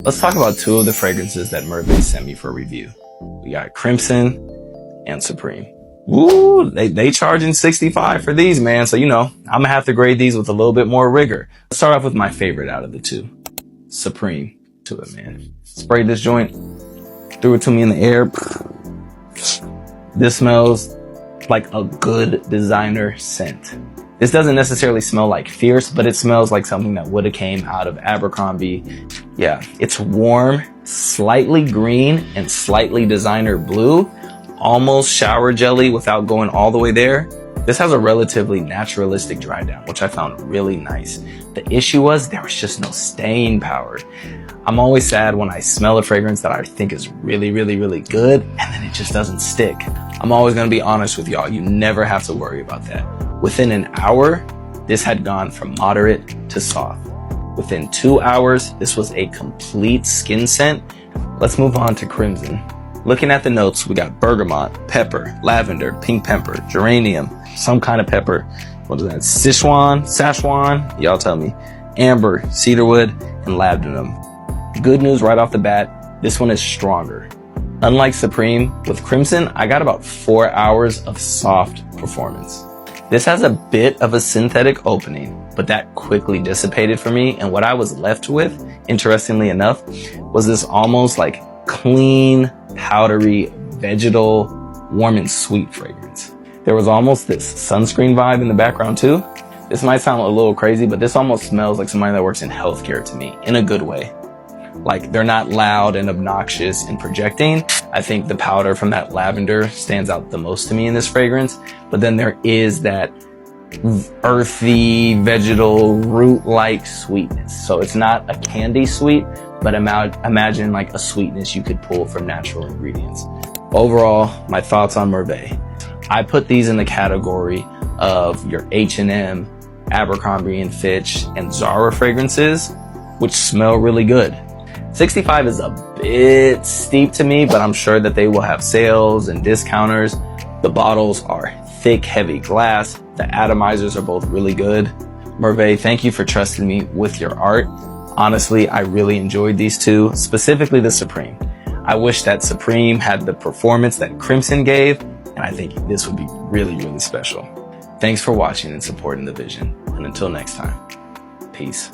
Let's talk about two of the fragrances that Merve sent me for review. We got Crimson and Supreme. Ooh, they charging $65 for these, man. So, I'm gonna have to grade these with a little bit more rigor. Let's start off with my favorite out of the two. Supreme. To it, man. Sprayed this joint, threw it to me in the air. This smells like a good designer scent. This doesn't necessarily smell like fierce, but it smells like something that would have came out of Abercrombie. Yeah, it's warm, slightly green, and slightly designer blue. Almost shower jelly without going all the way there. This has a relatively naturalistic dry down, which I found really nice. The issue was there was just no staying power. I'm always sad when I smell a fragrance that I think is really, really, really good, and then it just doesn't stick. I'm always gonna be honest with y'all. You never have to worry about that. Within an hour, this had gone from moderate to soft. Within 2 hours, this was a complete skin scent. Let's move on to Crimson. Looking at the notes, we got bergamot, pepper, lavender, pink pepper, geranium, some kind of pepper. What is that? Szechuan? Y'all tell me. Amber, cedarwood, and labdanum. Good news right off the bat, this one is stronger. Unlike Supreme, with Crimson, I got about 4 hours of soft performance. This has a bit of a synthetic opening, but that quickly dissipated for me, and what I was left with, interestingly enough, was this almost like clean, powdery, vegetal, warm and sweet fragrance. There was almost this sunscreen vibe in the background too. This might sound a little crazy, but this almost smells like somebody that works in healthcare to me, in a good way. Like, they're not loud and obnoxious and projecting. I think the powder from that lavender stands out the most to me in this fragrance, but then there is that earthy, vegetal, root-like sweetness. So it's not a candy sweet, but imagine like a sweetness you could pull from natural ingredients. Overall, my thoughts on Merve. I put these in the category of your H&M, Abercrombie & Fitch, and Zara fragrances, which smell really good. 65 is a bit steep to me, but I'm sure that they will have sales and discounters. The bottles are thick, heavy glass. The atomizers are both really good. Merve, thank you for trusting me with your art. Honestly, I really enjoyed these two, specifically the Supreme. I wish that Supreme had the performance that Crimson gave, and I think this would be really, really special. Thanks for watching and supporting the vision. And until next time, peace.